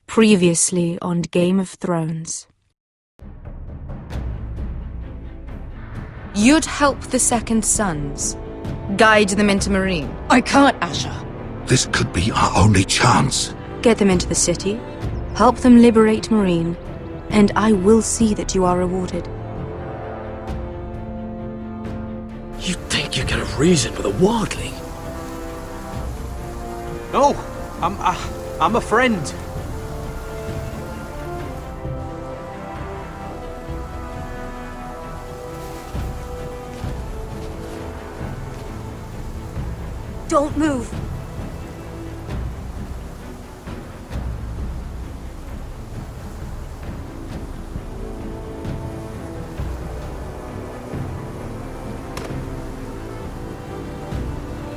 Previously on Game of Thrones. You'd help the Second Sons. Guide them into Marine. I can't, Asher. This could be our only chance. Get them into the city. Help them liberate Marine. And I will see that you are rewarded. You think you can reason with a wardling? No, I'm a friend. Don't move.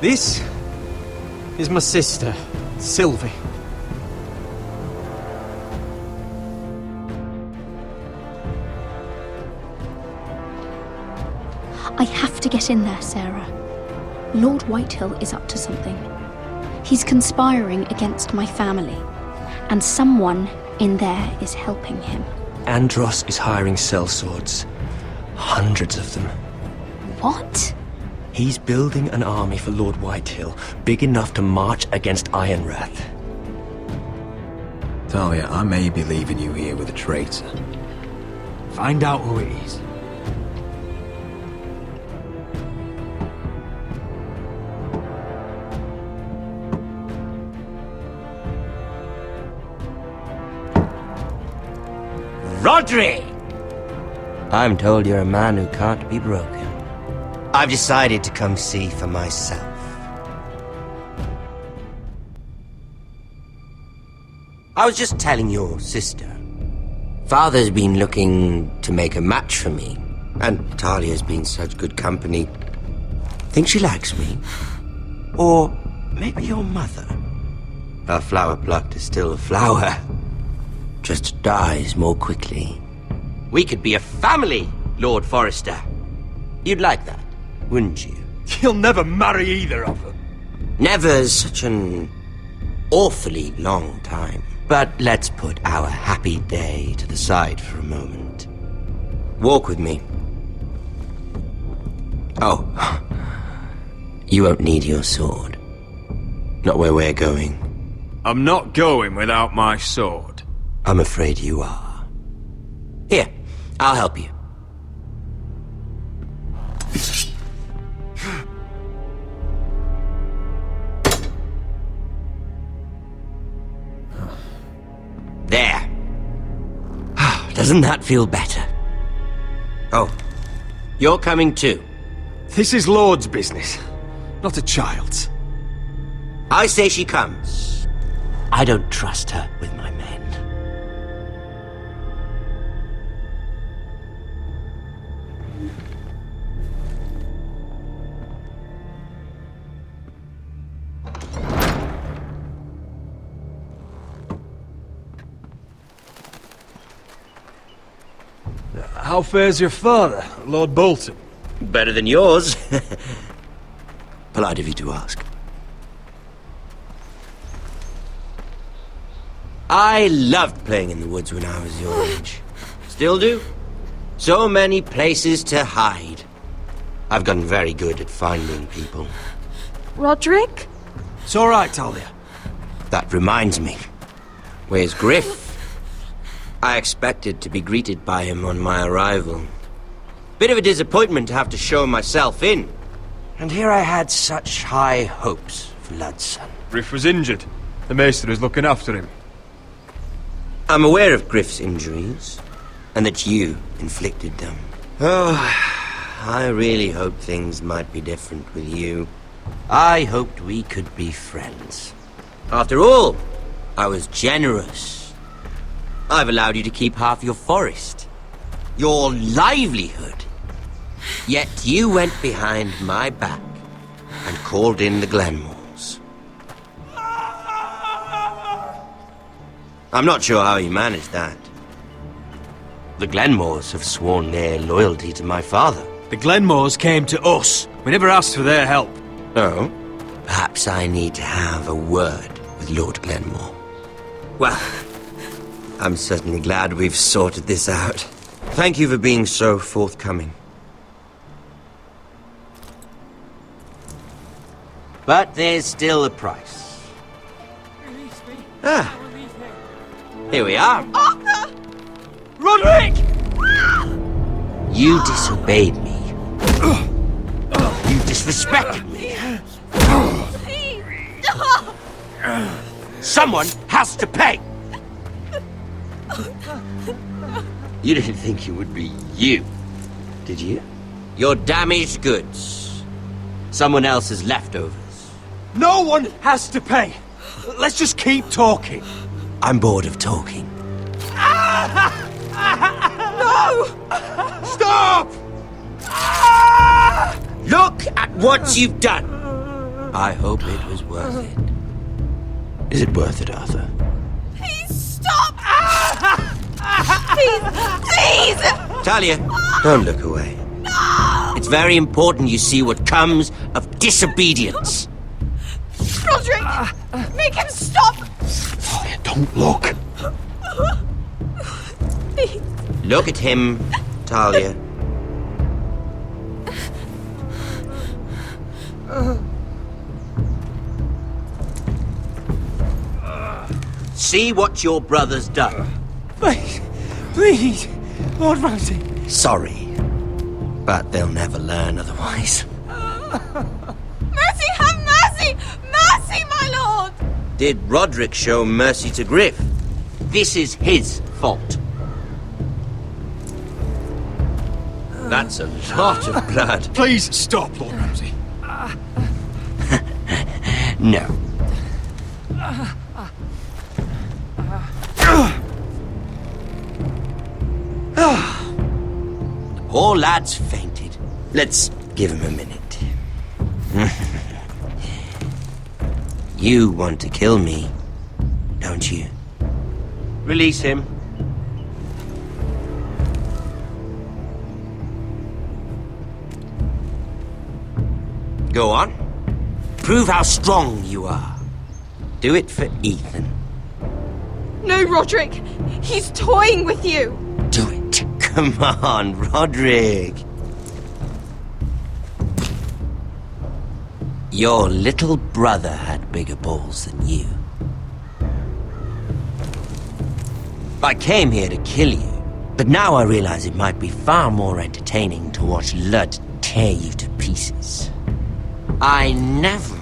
This is my sister, Sylvie. I have to get in there, Sarah. Lord Whitehill is up to something. He's conspiring against my family, and someone in there is helping him. Andros is hiring sellswords. Hundreds of them. What? He's building an army for Lord Whitehill, big enough to march against Ironrath. Talia, I may be leaving you here with a traitor. Find out who it is. Rodri! I'm told you're a man who can't be broken. I've decided to come see for myself. I was just telling your sister. Father's been looking to make a match for me, and Talia's been such good company. Think she likes me? Or maybe your mother? A flower plucked is still a flower. Just dies more quickly. We could be a family, Lord Forrester. You'd like that, wouldn't you? You'll never marry either of them. Never's such an awfully long time. But let's put our happy day to the side for a moment. Walk with me. Oh, you won't need your sword. Not where we're going. I'm not going without my sword. I'm afraid you are. Here, I'll help you. There. Doesn't that feel better? Oh, you're coming too. This is Lord's business, not a child's. I say she comes. I don't trust her with my men. How fares your father, Lord Bolton? Better than yours. Polite of you to ask. I loved playing in the woods when I was your age. Still do. So many places to hide. I've gotten very good at finding people. Roderick? It's all right, Talia. That reminds me. Where's Griff? I expected to be greeted by him on my arrival. Bit of a disappointment to have to show myself in. And here I had such high hopes for Ludson. Griff was injured. The maester is looking after him. I'm aware of Griff's injuries, and that you inflicted them. Oh, I really hoped things might be different with you. I hoped we could be friends. After all, I was generous. I've allowed you to keep half your forest. Your livelihood. Yet you went behind my back and called in the Glenmores. I'm not sure how you managed that. The Glenmores have sworn their loyalty to my father. The Glenmores came to us. We never asked for their help. Oh? Perhaps I need to have a word with Lord Glenmore. Well, I'm certainly glad we've sorted this out. Thank you for being so forthcoming. But there's still a price. Ah. Here we are. Arthur! Roderick! You disobeyed me. You disrespected me. Someone has to pay! You didn't think it would be you, did you? Your damaged goods. Someone else's leftovers. No one has to pay. Let's just keep talking. I'm bored of talking. No! Stop! Look at what you've done! I hope it was worth it. Is it worth it, Arthur? Please stop! Please! Talia, don't look away. No! It's very important you see what comes of disobedience. Roderick! Make him stop! Talia, don't look. Please. Look at him, Talia. See what your brother's done. Please, Lord Ramsay. Sorry, but they'll never learn otherwise. Mercy, have mercy! Mercy, my lord! Did Roderick show mercy to Griff? This is his fault. That's a lot of blood. Please stop, Lord Ramsay. No. The poor lad's fainted. Let's give him a minute. You want to kill me, don't you? Release him. Go on. Prove how strong you are. Do it for Ethan. No, Roderick! He's toying with you! Do it. Come on, Roderick. Your little brother had bigger balls than you. I came here to kill you, but now I realize it might be far more entertaining to watch Lud tear you to pieces. I never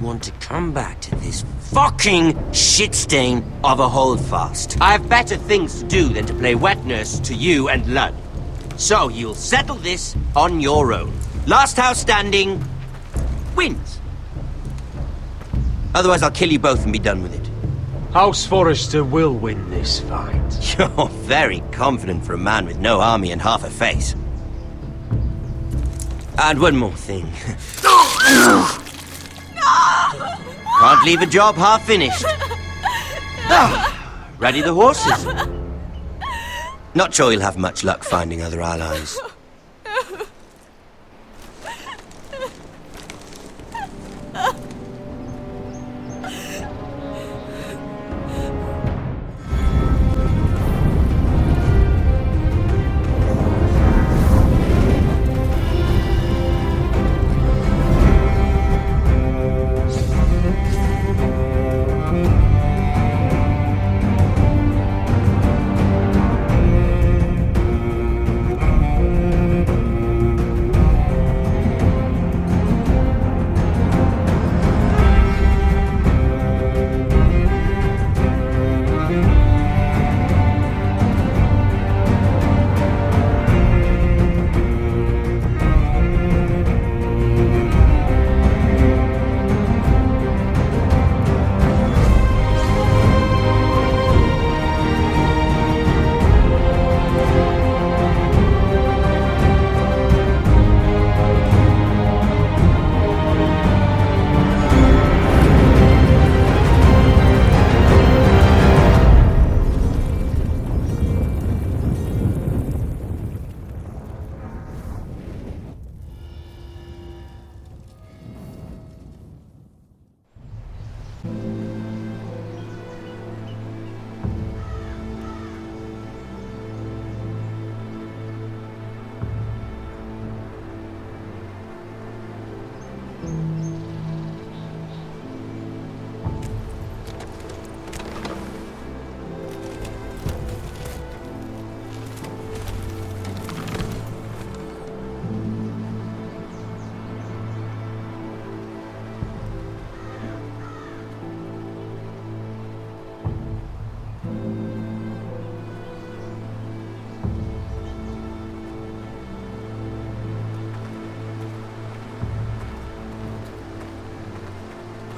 want to come back to this fucking shit stain of a holdfast. I have better things to do than to play wet nurse to you and Lud. So you'll settle this on your own. Last house standing wins. Otherwise I'll kill you both and be done with it. House Forrester will win this fight. You're very confident for a man with no army and half a face. And one more thing. Can't leave a job half finished. Ready the horses. Not sure you'll have much luck finding other allies.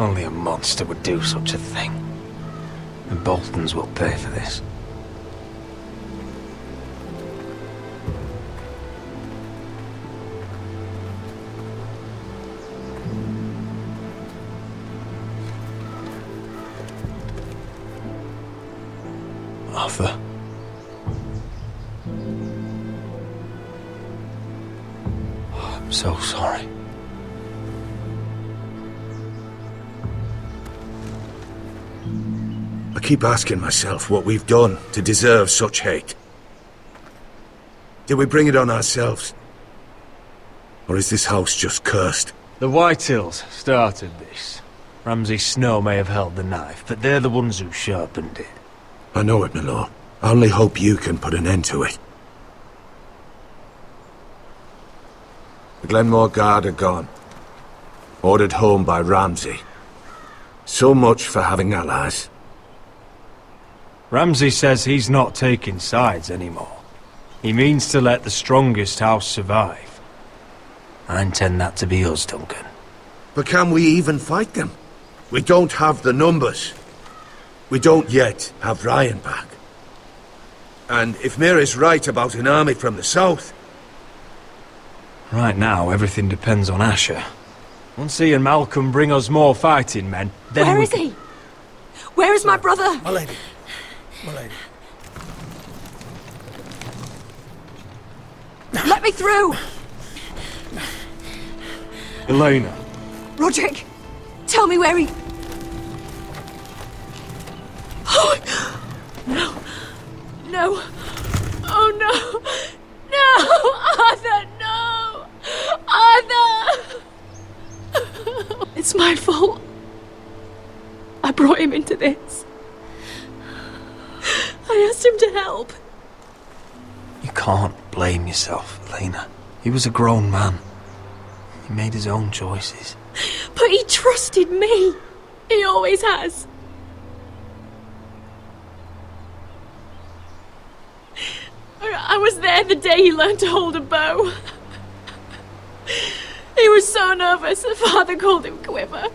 Only a monster would do such a thing. The Boltons will pay for this. Arthur. I'm so sorry. I keep asking myself what we've done to deserve such hate. Did we bring it on ourselves? Or is this house just cursed? The Whitehills started this. Ramsay Snow may have held the knife, but they're the ones who sharpened it. I know it, my lord. I only hope you can put an end to it. The Glenmore Guard are gone. Ordered home by Ramsay. So much for having allies. Ramsay says he's not taking sides anymore. He means to let the strongest house survive. I intend that to be us, Duncan. But can we even fight them? We don't have the numbers. We don't yet have Ryan back. And if Mira's right about an army from the south... Right now, everything depends on Asher. Once he and Malcolm bring us more fighting men, then Where is he? Where is my brother? My lady. My lady. Let me through! Elena. Roderick, tell me where he... Oh, no. No. Oh, no. No! Arthur, no! Arthur! It's my fault. I brought him into this. I asked him to help. You can't blame yourself, Elena. He was a grown man. He made his own choices. But he trusted me. He always has. I was there the day he learned to hold a bow. He was so nervous, the father called him Quiver.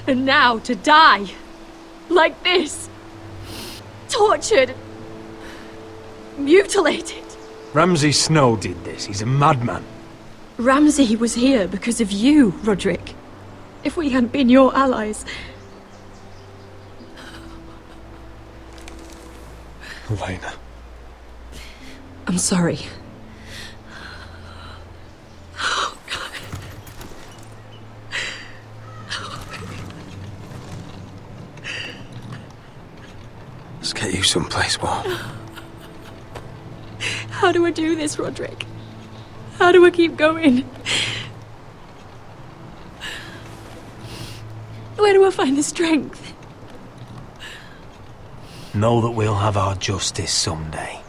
And now to die. Like this. Tortured. Mutilated. Ramsay Snow did this. He's a madman. Ramsay was here because of you, Roderick. If we hadn't been your allies... Elena. I'm sorry. Let's get you someplace warm. How do I do this, Roderick? How do I keep going? Where do I find the strength? Know that we'll have our justice someday.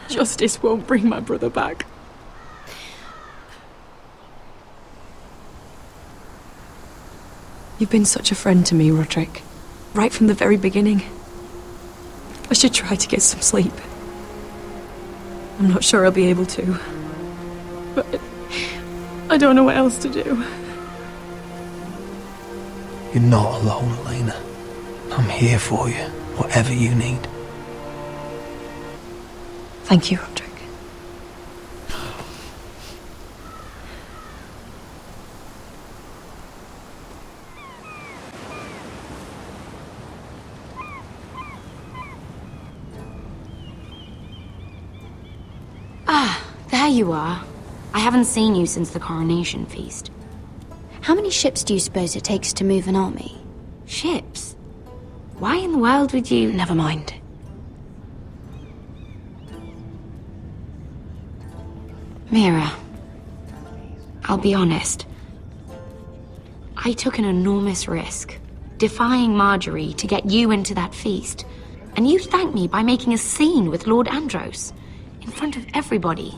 Justice won't bring my brother back. You've been such a friend to me, Roderick. Right from the very beginning. I should try to get some sleep. I'm not sure I'll be able to. But I don't know what else to do. You're not alone, Elena. I'm here for you, whatever you need. Thank you, Roderick. There you are. I haven't seen you since the coronation feast. How many ships do you suppose it takes to move an army? Ships? Why in the world would you... Never mind. Mira, I'll be honest. I took an enormous risk, defying Marjorie to get you into that feast. And you thanked me by making a scene with Lord Andros, in front of everybody.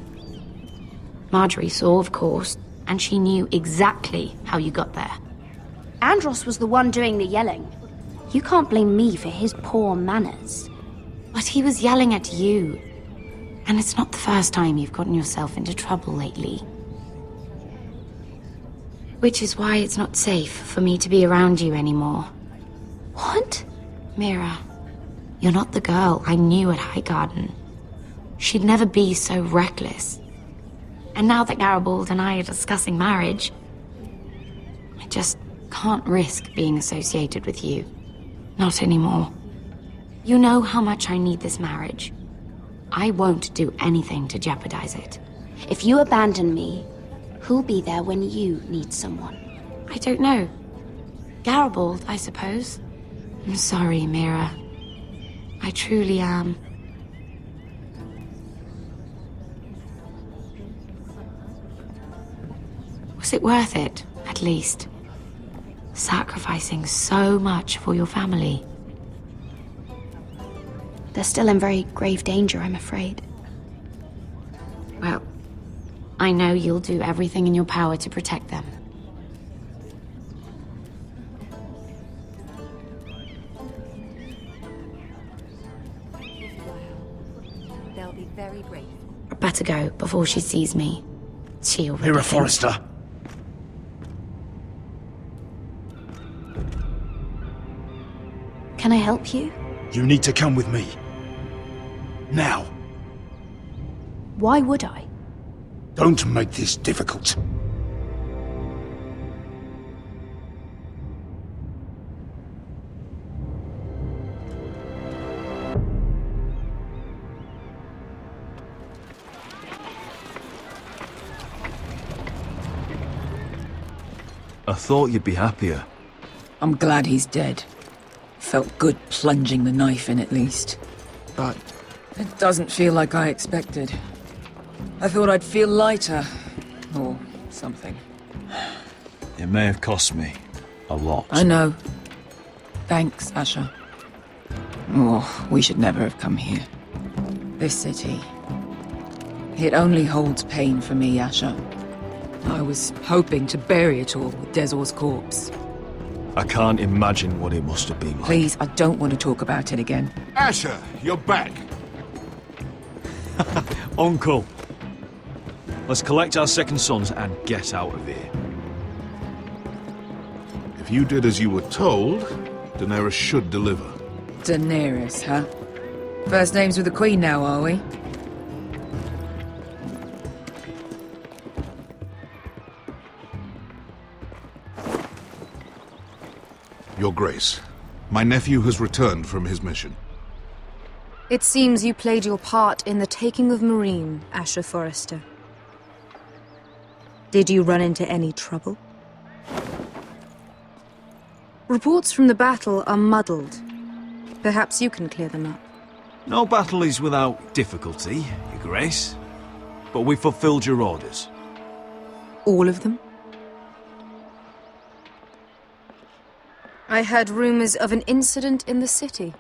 Marjorie saw, of course, and she knew exactly how you got there. Andros was the one doing the yelling. You can't blame me for his poor manners. But he was yelling at you. And it's not the first time you've gotten yourself into trouble lately. Which is why it's not safe for me to be around you anymore. What? Mira, you're not the girl I knew at Highgarden. She'd never be so reckless. And now that Garibaldi and I are discussing marriage, I just can't risk being associated with you. Not anymore. You know how much I need this marriage. I won't do anything to jeopardize it. If you abandon me, who'll be there when you need someone? I don't know. Garibaldi, I suppose. I'm sorry, Mira. I truly am. Was it worth it, at least? Sacrificing so much for your family. They're still in very grave danger, I'm afraid. Well, I know you'll do everything in your power to protect them. They'll be very grateful. I'd better go before she sees me. She already Mira thinks- Forrester. Can I help you? You need to come with me. Now. Why would I? Don't make this difficult. I thought you'd be happier. I'm glad he's dead. Felt good plunging the knife in at least. But it doesn't feel like I expected. I thought I'd feel lighter. Or something. It may have cost me a lot. I know. Thanks, Asher. Oh, we should never have come here. This city. It only holds pain for me, Asher. I was hoping to bury it all with Dezor's corpse. I can't imagine what it must have been like. Please, I don't want to talk about it again. Asher, you're back. Uncle! Let's collect our second sons and get out of here. If you did as you were told, Daenerys should deliver. Daenerys, huh? First names with the Queen now, are we? Your Grace, my nephew has returned from his mission. It seems you played your part in the taking of Marine, Asher Forrester. Did you run into any trouble? Reports from the battle are muddled. Perhaps you can clear them up. No battle is without difficulty, Your Grace. But we fulfilled your orders. All of them? I heard rumors of an incident in the city.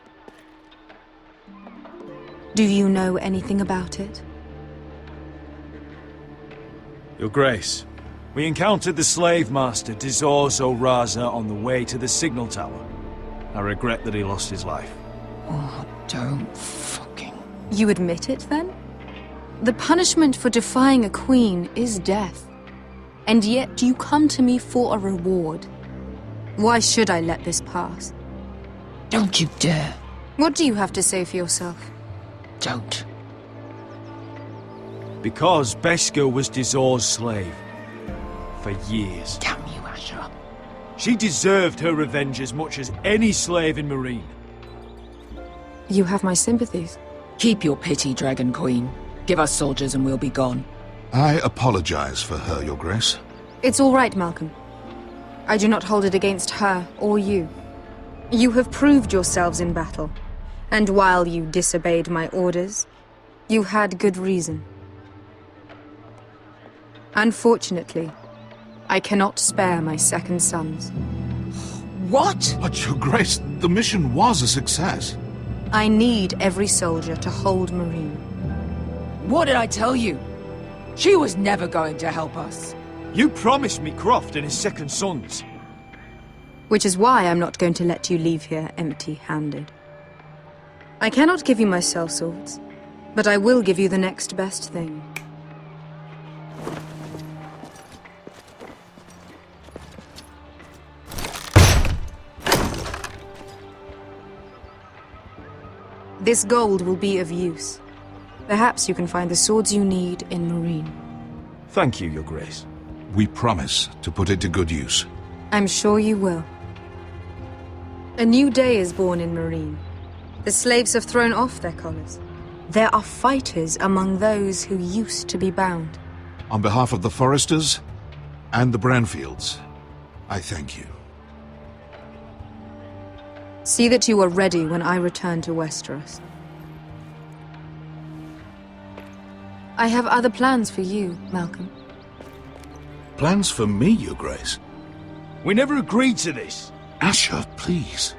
Do you know anything about it? Your Grace, we encountered the slave master Dizor Zoraza on the way to the signal tower. I regret that he lost his life. Oh, don't fucking... You admit it, then? The punishment for defying a queen is death. And yet you come to me for a reward. Why should I let this pass? Don't you dare. What do you have to say for yourself? Don't. Because Beskha was Dizor's slave. For years. Damn you, Asher. She deserved her revenge as much as any slave in Marine. You have my sympathies. Keep your pity, Dragon Queen. Give us soldiers and we'll be gone. I apologize for her, Your Grace. It's all right, Malcolm. I do not hold it against her or you. You have proved yourselves in battle. And while you disobeyed my orders, you had good reason. Unfortunately, I cannot spare my second sons. What? But, Your Grace, the mission was a success. I need every soldier to hold Marine. What did I tell you? She was never going to help us. You promised me Croft and his second sons. Which is why I'm not going to let you leave here empty-handed. I cannot give you my sellswords, but I will give you the next best thing. This gold will be of use. Perhaps you can find the swords you need in Marine. Thank you, Your Grace. We promise to put it to good use. I'm sure you will. A new day is born in Marine. The slaves have thrown off their collars. There are fighters among those who used to be bound. On behalf of the Forresters and the Branfields, I thank you. See that you are ready when I return to Westeros. I have other plans for you, Malcolm. Plans for me, Your Grace? We never agreed to this. Asher, please.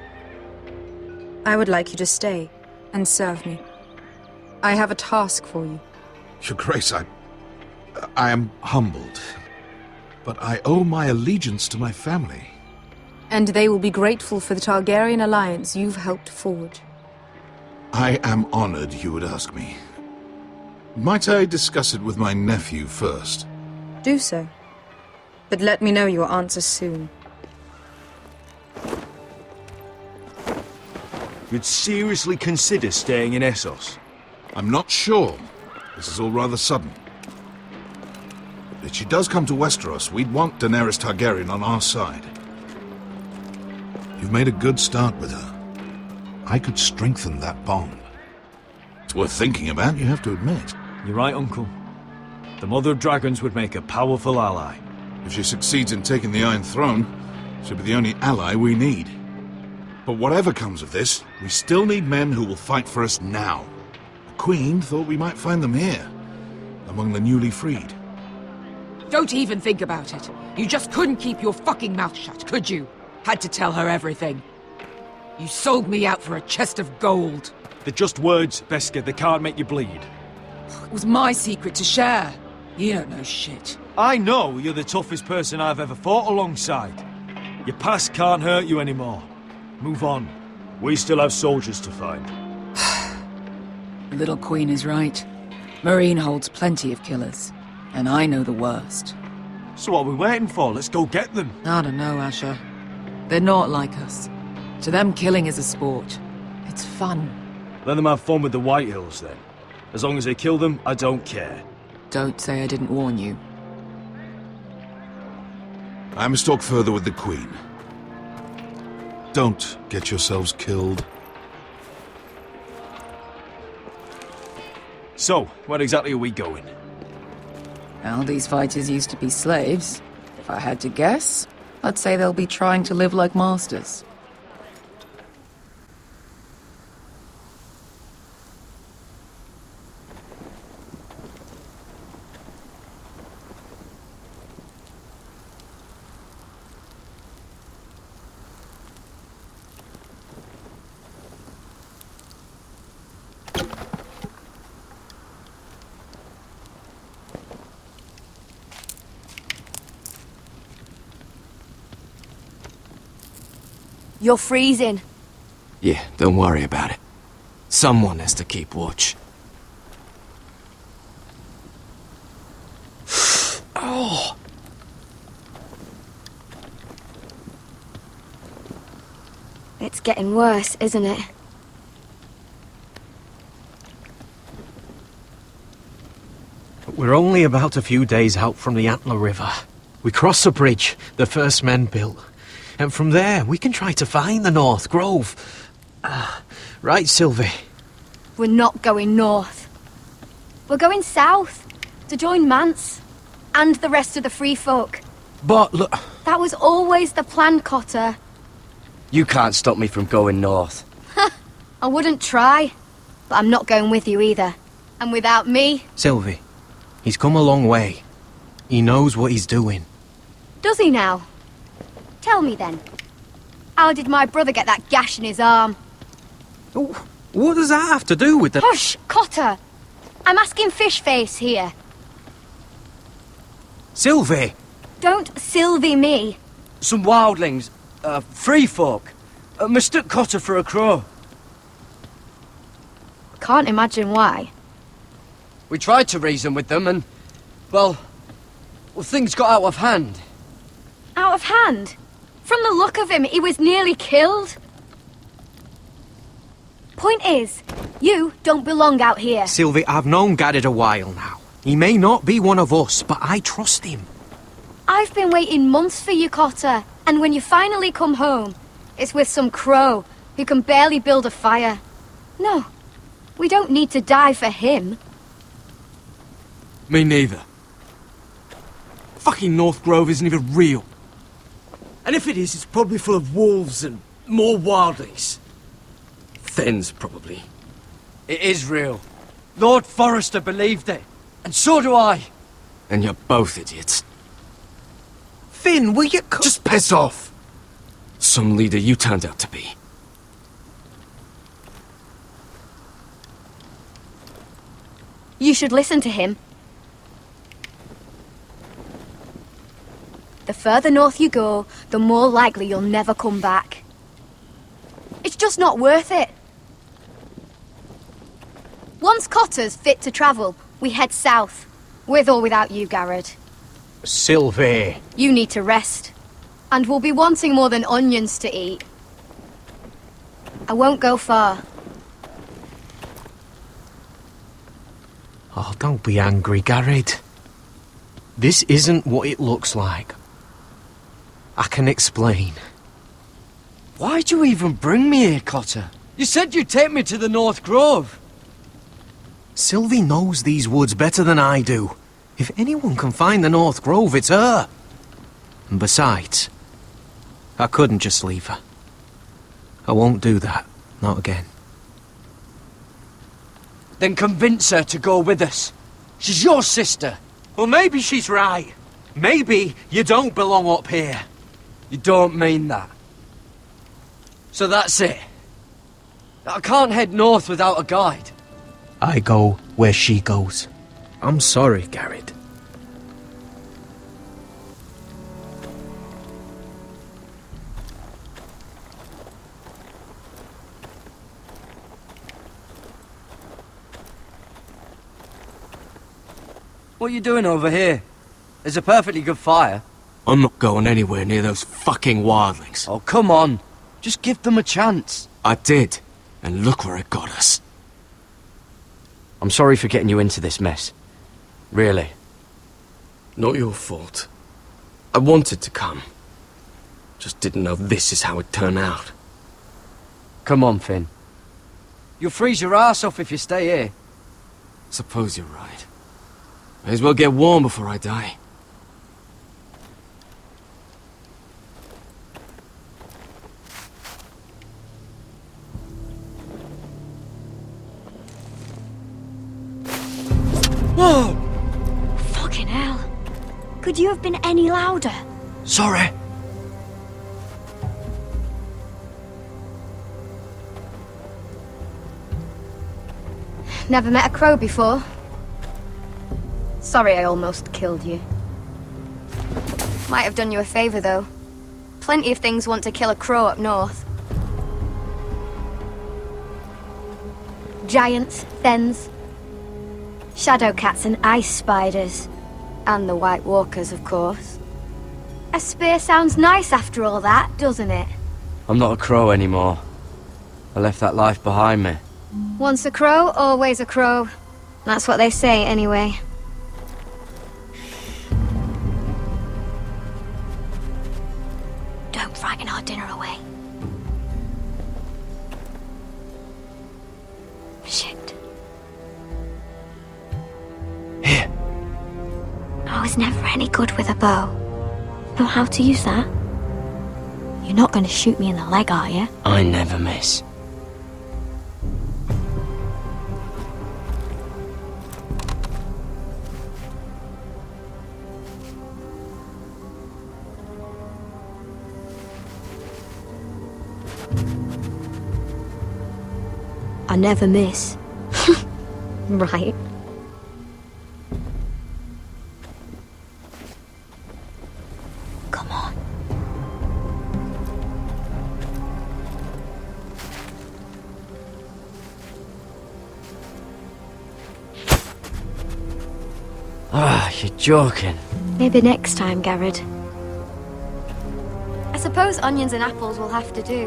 I would like you to stay and serve me. I have a task for you. Your Grace, I am humbled, but I owe my allegiance to my family. And they will be grateful for the Targaryen alliance you've helped forge. I am honored you would ask me. Might I discuss it with my nephew first? Do so. But let me know your answer soon. You'd seriously consider staying in Essos? I'm not sure. This is all rather sudden. If she does come to Westeros, we'd want Daenerys Targaryen on our side. You've made a good start with her. I could strengthen that bond. It's worth thinking about, you have to admit. You're right, Uncle. The Mother of Dragons would make a powerful ally. If she succeeds in taking the Iron Throne, she'll be the only ally we need. But whatever comes of this, we still need men who will fight for us now. The Queen thought we might find them here, among the newly freed. Don't even think about it. You just couldn't keep your fucking mouth shut, could you? Had to tell her everything. You sold me out for a chest of gold. They're just words, Beskar. They can't make you bleed. It was my secret to share. You don't know shit. I know you're the toughest person I've ever fought alongside. Your past can't hurt you anymore. Move on. We still have soldiers to find. The little Queen is right. Marine holds plenty of killers. And I know the worst. So what are we waiting for? Let's go get them. I don't know, Asher. They're not like us. To them, killing is a sport. It's fun. Let them have fun with the White Hills, then. As long as they kill them, I don't care. Don't say I didn't warn you. I must talk further with the Queen. Don't get yourselves killed. So, where exactly are we going? Well, these fighters used to be slaves. If I had to guess, I'd say they'll be trying to live like masters. You're freezing. Yeah, don't worry about it. Someone has to keep watch. Oh! It's getting worse, isn't it? We're only about a few days out from the Antler River. We cross the bridge the first men built. And from there, we can try to find the North Grove. Right, Sylvie? We're not going north. We're going south, to join Mance, and the rest of the Free Folk. But look... That was always the plan, Cotter. You can't stop me from going north. I wouldn't try, but I'm not going with you either. And without me... Sylvie, he's come a long way. He knows what he's doing. Does he now? Tell me then. How did my brother get that gash in his arm? What does that have to do with the... Hush, Cotter! I'm asking Fishface here. Sylvie! Don't Sylvie me. Some wildlings, free folk, mistook Cotter for a crow. Can't imagine why. We tried to reason with them and, well, things got out of hand. Out of hand? From the look of him, he was nearly killed. Point is, you don't belong out here. Sylvie, I've known Garrett a while now. He may not be one of us, but I trust him. I've been waiting months for you, Cotter, and when you finally come home, it's with some crow who can barely build a fire. No, we don't need to die for him. Me neither. Fucking North Grove isn't even real. And if it is, it's probably full of wolves and more wildlings. Thens, probably. It is real. Lord Forrester believed it, and so do I. And you're both idiots. Finn, will you... Just piss off! Some leader you turned out to be. You should listen to him. The further north you go, the more likely you'll never come back. It's just not worth it. Once Cotter's fit to travel, we head south. With or without you, Garrett. Sylvie. You need to rest. And we'll be wanting more than onions to eat. I won't go far. Oh, don't be angry, Garrett. This isn't what it looks like. I can explain. Why'd you even bring me here, Cotter? You said you'd take me to the North Grove. Sylvie knows these woods better than I do. If anyone can find the North Grove, it's her. And besides, I couldn't just leave her. I won't do that. Not again. Then convince her to go with us. She's your sister. Well, maybe she's right. Maybe you don't belong up here. You don't mean that. So that's it. I can't head north without a guide. I go where she goes. I'm sorry, Garrett. What are you doing over here? There's a perfectly good fire. I'm not going anywhere near those fucking wildlings. Oh, come on. Just give them a chance. I did, and look where it got us. I'm sorry for getting you into this mess. Really. Not your fault. I wanted to come. Just didn't know this is how it'd turn out. Come on, Finn. You'll freeze your ass off if you stay here. Suppose you're right. May as well get warm before I die. Whoa! Fucking hell. Could you have been any louder? Sorry. Never met a crow before. Sorry I almost killed you. Might have done you a favor, though. Plenty of things want to kill a crow up north. Giants, thens, shadow cats and ice spiders. And the White Walkers, of course. A spear sounds nice after all that, doesn't it? I'm not a crow anymore. I left that life behind me. Once a crow, always a crow. That's what they say, anyway. Don't frighten our dinner away. Shit. Here. I was never any good with a bow. Know how to use that? You're not going to shoot me in the leg, are you? I never miss. never miss. Right. Come on. Ah, you're joking. Maybe next time, Garrett. I suppose onions and apples will have to do.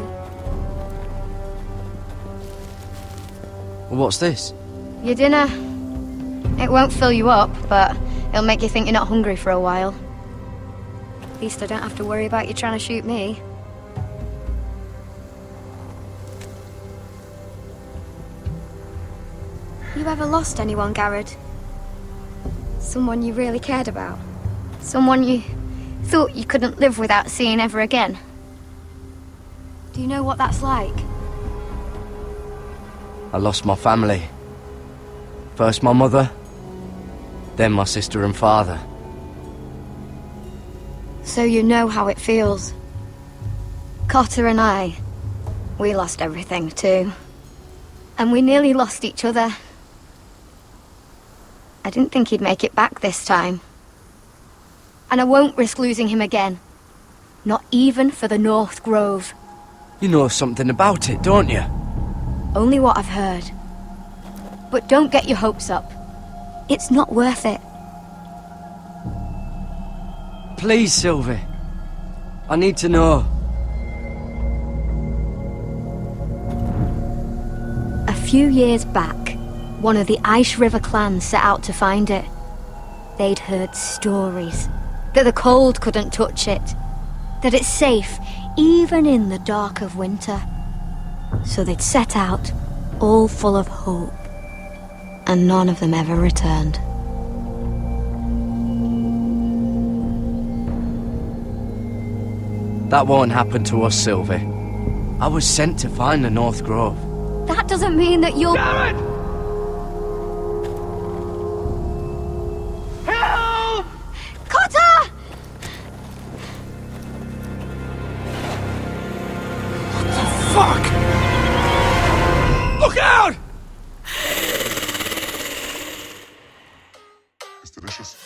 What's this? Your dinner. It won't fill you up, but it'll make you think you're not hungry for a while. At least I don't have to worry about you trying to shoot me. You ever lost anyone, Garrett? Someone you really cared about? Someone you thought you couldn't live without seeing ever again? Do you know what that's like? I lost my family. First my mother, then my sister and father. So you know how it feels. Cotter and I, we lost everything too. And we nearly lost each other. I didn't think he'd make it back this time. And I won't risk losing him again. Not even for the North Grove. You know something about it, don't you? Only what I've heard. But don't get your hopes up. It's not worth it. Please, Sylvie. I need to know. A few years back, one of the Ice River clans set out to find it. They'd heard stories that the cold couldn't touch it, that it's safe even in the dark of winter. So they'd set out, all full of hope, and none of them ever returned. That won't happen to us, Sylvie. I was sent to find the North Grove. That doesn't mean that you'll... Garrett! Help! Cotter! Fuck! Look out! It's delicious.